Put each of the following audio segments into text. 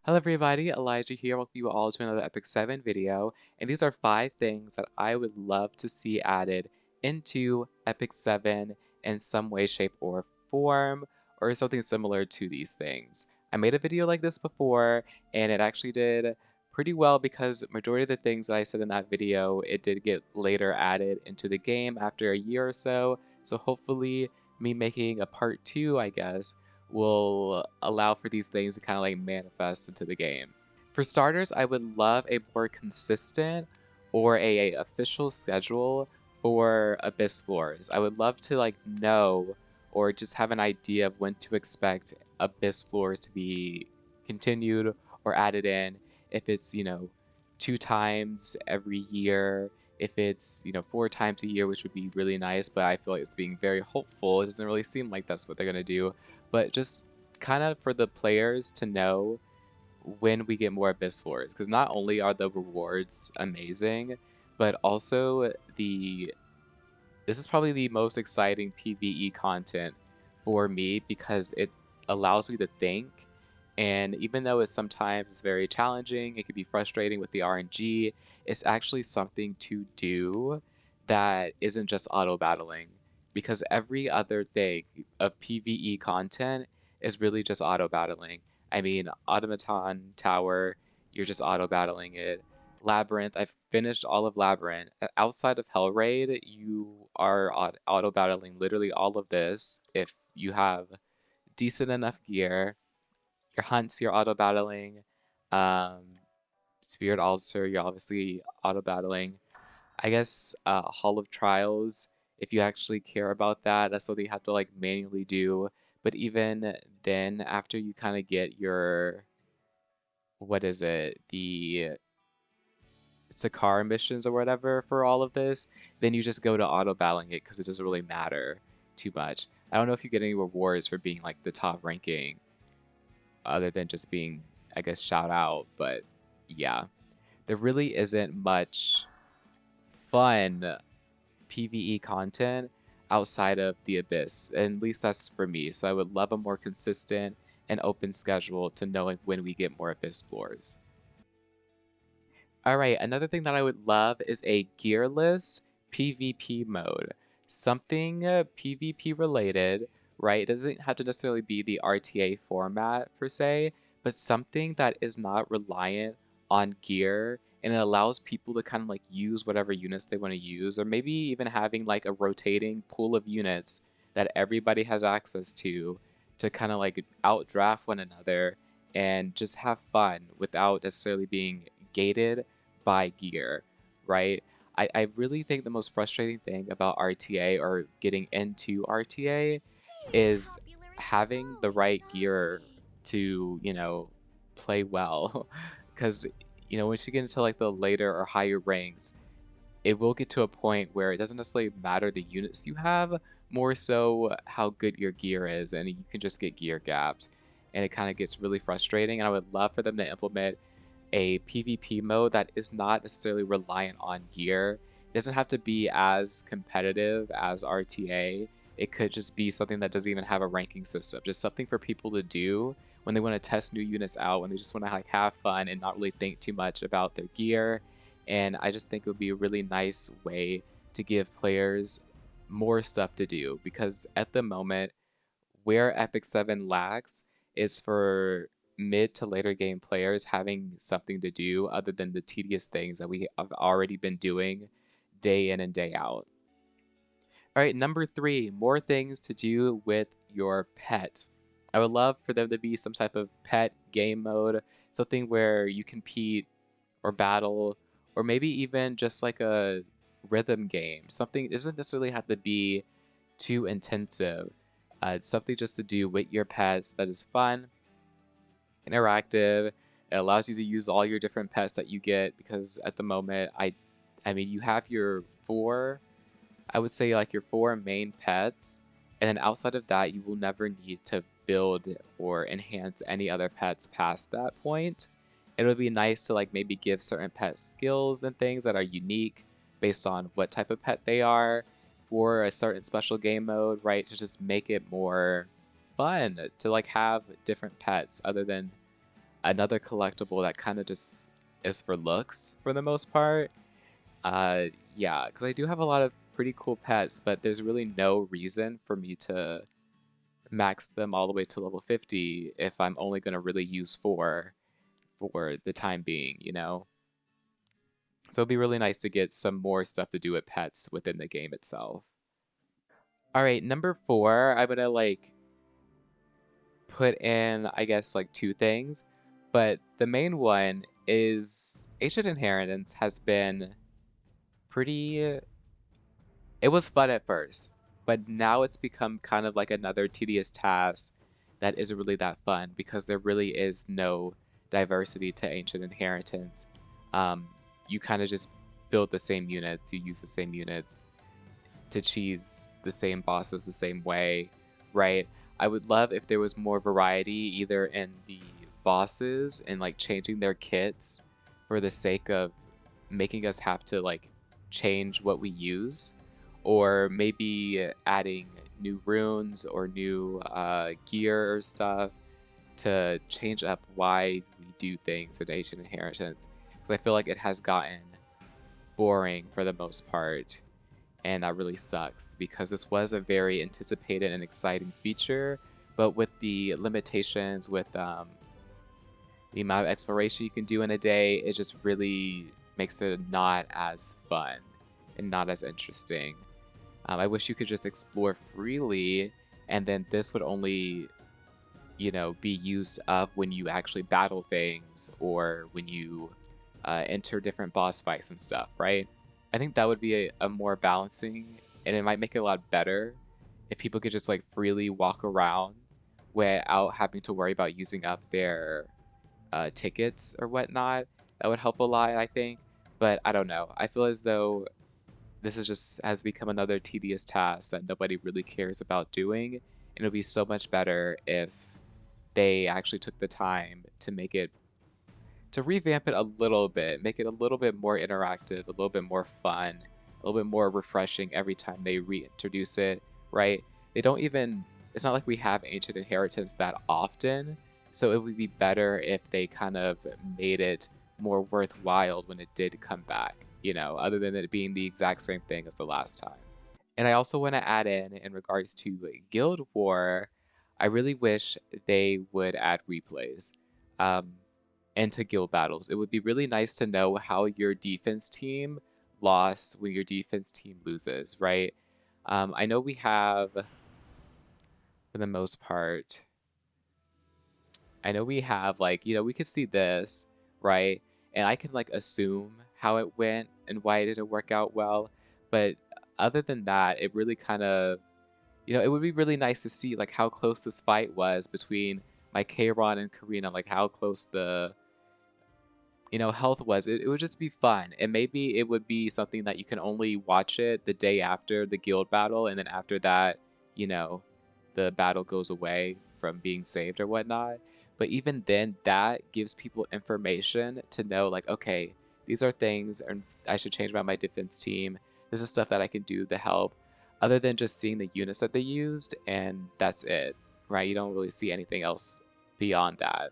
Hello everybody, Elijah here. Welcome you all to another Epic 7 video. And these are 5 things that I would love to see added into Epic 7 in some way, shape, or form, or something similar to these things. I made a video like this before, and it actually did pretty well because majority of the things that I said in that video, it did get later added into the game after a year or so. So hopefully me making a part 2, I guess, will allow for these things to kind of like manifest into the game. For starters, I would love a more consistent or a official schedule for Abyss floors. I would love to like know or just have an idea of when to expect Abyss floors to be continued or added in. If it's, 2 times every year, if it's, 4 times a year, which would be really nice, but I feel like it's being very hopeful. It doesn't really seem like that's what they're going to do, but just kind of for the players to know when we get more Abyss floors, because not only are the rewards amazing, but also this is probably the most exciting PvE content for me because it allows me to think. And even though it's sometimes very challenging, it can be frustrating with the RNG, it's actually something to do that isn't just auto battling. Because every other thing of PvE content is really just auto battling. I mean, Automaton Tower, you're just auto battling it. Labyrinth, I've finished all of Labyrinth. Outside of Hell Raid, you are auto battling literally all of this if you have decent enough gear. Your hunts, you're auto battling. Um, Spirit Altar, you're obviously auto battling. I guess Hall of Trials, if you actually care about that, that's something you have to like manually do. But even then, after you kind of get your, what is it, the Sakara missions or whatever for all of this, then you just go to auto battling it because it doesn't really matter too much. I don't know if you get any rewards for being like the top ranking other than just being, I guess, shout out, but yeah. There really isn't much fun PvE content outside of the Abyss, and at least that's for me. So I would love a more consistent and open schedule to knowing when we get more Abyss floors. Alright, another thing that I would love is a gearless PvP mode. Something PvP related, right? It doesn't have to necessarily be the RTA format per se, but something that is not reliant on gear and it allows people to kind of like use whatever units they want to use, or maybe even having like a rotating pool of units that everybody has access to kind of like outdraft one another and just have fun without necessarily being gated by gear, right? I really think the most frustrating thing about RTA or getting into RTA is having the right gear to, play well. Because, once you get into like the later or higher ranks, it will get to a point where it doesn't necessarily matter the units you have, more so how good your gear is, and you can just get gear gapped. And it kind of gets really frustrating. And I would love for them to implement a PvP mode that is not necessarily reliant on gear. It doesn't have to be as competitive as RTA. It could just be something that doesn't even have a ranking system. Just something for people to do when they want to test new units out, when they just want to like have fun and not really think too much about their gear. And I just think it would be a really nice way to give players more stuff to do because at the moment, where Epic 7 lacks is for mid to later game players having something to do other than the tedious things that we have already been doing day in and day out. All right, number 3, more things to do with your pets. I would love for there to be some type of pet game mode, something where you compete or battle, or maybe even just like a rhythm game. Something doesn't necessarily have to be too intensive. It's something just to do with your pets that is fun, interactive. It allows you to use all your different pets that you get because at the moment, I mean, you have your 4, I would say like your 4 main pets, and then outside of that, you will never need to build or enhance any other pets past that point. It would be nice to like maybe give certain pets skills and things that are unique based on what type of pet they are for a certain special game mode, right? To just make it more fun to like have different pets other than another collectible that kind of just is for looks for the most part. Yeah, because I do have a lot of pretty cool pets, but there's really no reason for me to max them all the way to level 50 if I'm only going to really use 4 for the time being, you know? So it'd be really nice to get some more stuff to do with pets within the game itself. All right, number 4, I'm gonna like put in, I guess, like 2 things, but the main one is Ancient Inheritance has been pretty. It was fun at first, but now it's become kind of like another tedious task that isn't really that fun because there really is no diversity to Ancient Inheritance. Um, you kind of just build the same units, you use the same units to cheese the same bosses the same way, right? I would love if there was more variety either in the bosses and like changing their kits for the sake of making us have to like change what we use, or maybe adding new runes or new gear or stuff to change up why we do things in Ancient Inheritance. Because I feel like it has gotten boring for the most part, and that really sucks because this was a very anticipated and exciting feature, but with the limitations with the amount of exploration you can do in a day, it just really makes it not as fun and not as interesting. I wish you could just explore freely, and then this would only, you know, be used up when you actually battle things or when you enter different boss fights and stuff, right? I think that would be a more balancing, and it might make it a lot better if people could just like freely walk around without having to worry about using up their tickets or whatnot. That would help a lot, I think. But I don't know. I feel as though this is just has become another tedious task that nobody really cares about doing. And it would be so much better if they actually took the time to make it, to revamp it a little bit, make it a little bit more interactive, a little bit more fun, a little bit more refreshing every time they reintroduce it, right? They don't even, it's not like we have Ancient Inheritance that often, so it would be better if they kind of made it more worthwhile when it did come back, you know, other than it being the exact same thing as the last time. And I also want to add in regards to Guild War, I really wish they would add replays um, into guild battles. It would be really nice to know how your defense team lost when your defense team loses, right? I know we have, for the most part, I know we have like, you know, we could see this, right? And I can like assume how it went and why it didn't work out well. But other than that, it really kind of, you know, it would be really nice to see like how close this fight was between my Kayron and Karina, like how close the, you know, health was. It would just be fun. And maybe it would be something that you can only watch it the day after the guild battle, and then after that, you know, the battle goes away from being saved or whatnot. But even then, that gives people information to know, like, okay, these are things, and I should change about my defense team. This is stuff that I can do to help, other than just seeing the units that they used, and that's it, right? You don't really see anything else beyond that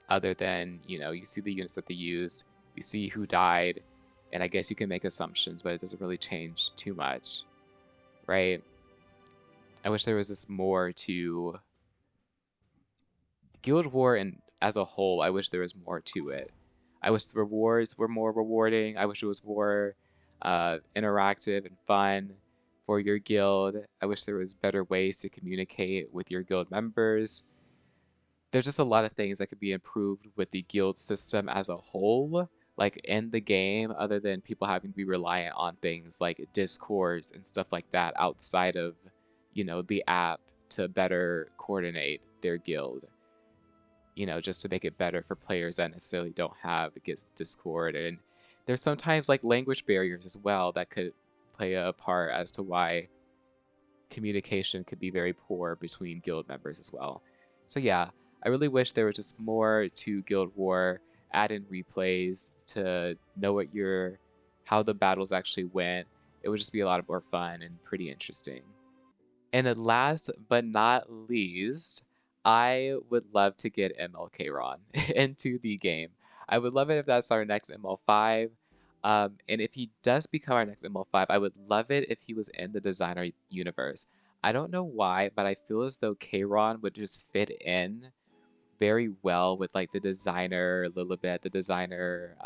other than, you know, you see the units that they use, you see who died, and I guess you can make assumptions, but it doesn't really change too much, right? I wish there was just more to Guild War, and as a whole, I wish there was more to it. I wish the rewards were more rewarding. I wish it was more interactive and fun for your guild. I wish there was better ways to communicate with your guild members. There's just a lot of things that could be improved with the guild system as a whole, like in the game, other than people having to be reliant on things like discords and stuff like that outside of, you know, the app to better coordinate their guild, you know, just to make it better for players that necessarily don't have discord. And there's sometimes like language barriers as well that could play a part as to why communication could be very poor between guild members as well. So yeah, I really wish there was just more to Guild War, add in replays to know how the battles actually went. It would just be a lot more fun and pretty interesting. And last but not least, I would love to get MLK Ron into the game. I would love it if that's our next ML5. And if he does become our next ML5, I would love it if he was in the designer universe. I don't know why, but I feel as though Kron would just fit in very well with like the designer Lilibet, the designer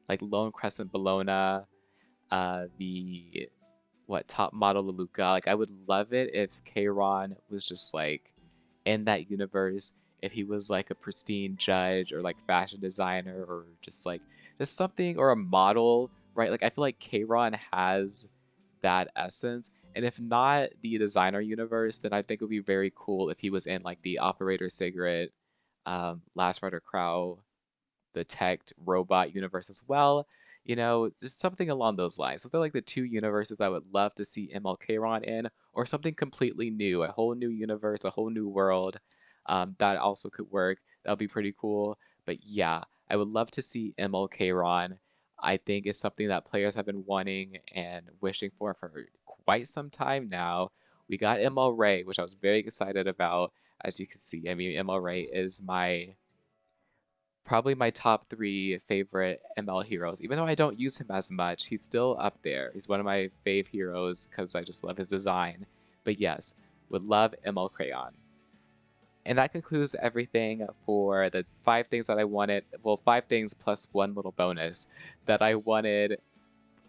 like Lone Crescent Bologna, the top model Leluca. Like I would love it if Kron was just like in that universe, if he was like a pristine judge or like fashion designer or just something or a model, right? Like I feel like Kron has that essence. And if not the designer universe, then I think it would be very cool if he was in like the Operator Cigarette, Last Rider Crow, the tech robot universe as well. You know, just something along those lines. So they're like the two universes I would love to see MLK Ron in, or something completely new, a whole new universe, a whole new world. That also could work. That would be pretty cool. But yeah, I would love to see MLK Ron. I think it's something that players have been wanting and wishing for quite some time now. We got ML Ray, which I was very excited about. As you can see, I mean, ML Ray is probably my top 3 favorite ML heroes. Even though I don't use him as much, he's still up there. He's one of my fave heroes because I just love his design. But yes, would love ML Crayon. And that concludes everything for the 5 things that I wanted. Well, 5 things plus one little bonus that I wanted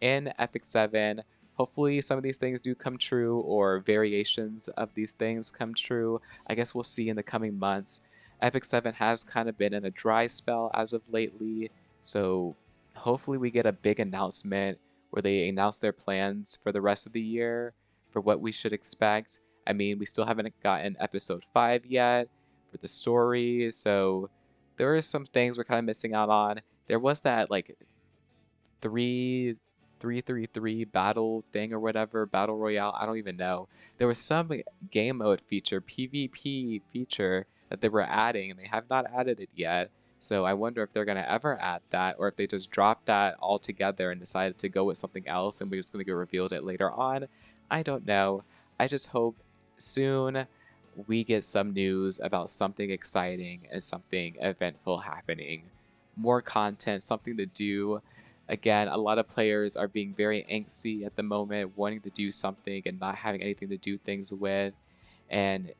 in Epic 7. Hopefully some of these things do come true, or variations of these things come true. I guess we'll see in the coming months. Epic 7 has kind of been in a dry spell as of lately, so hopefully we get a big announcement where they announce their plans for the rest of the year, for what we should expect. I mean, we still haven't gotten episode 5 yet for the story, so there are some things we're kind of missing out on. There was that like 3-3-3 battle thing or whatever, battle royale, I don't even know. There was some game mode feature, PvP feature that they were adding, and they have not added it yet. So I wonder if they're going to ever add that, or if they just dropped that altogether and decided to go with something else and we're just going to get revealed it later on. I don't know. I just hope soon we get some news about something exciting and something eventful happening. More content, something to do. Again, a lot of players are being very angsty at the moment, wanting to do something and not having anything to do things with. And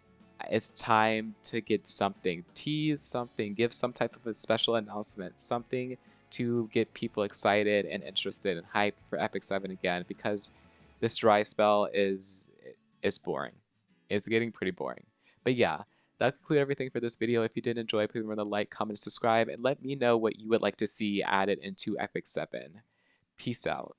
it's time to get something, tease something, give some type of a special announcement, something to get people excited and interested and hyped for Epic 7 again, because this dry spell is boring. It's getting pretty boring. But yeah, that'll conclude everything for this video. If you did enjoy, please remember to like, comment, subscribe, and let me know what you would like to see added into Epic 7. Peace out.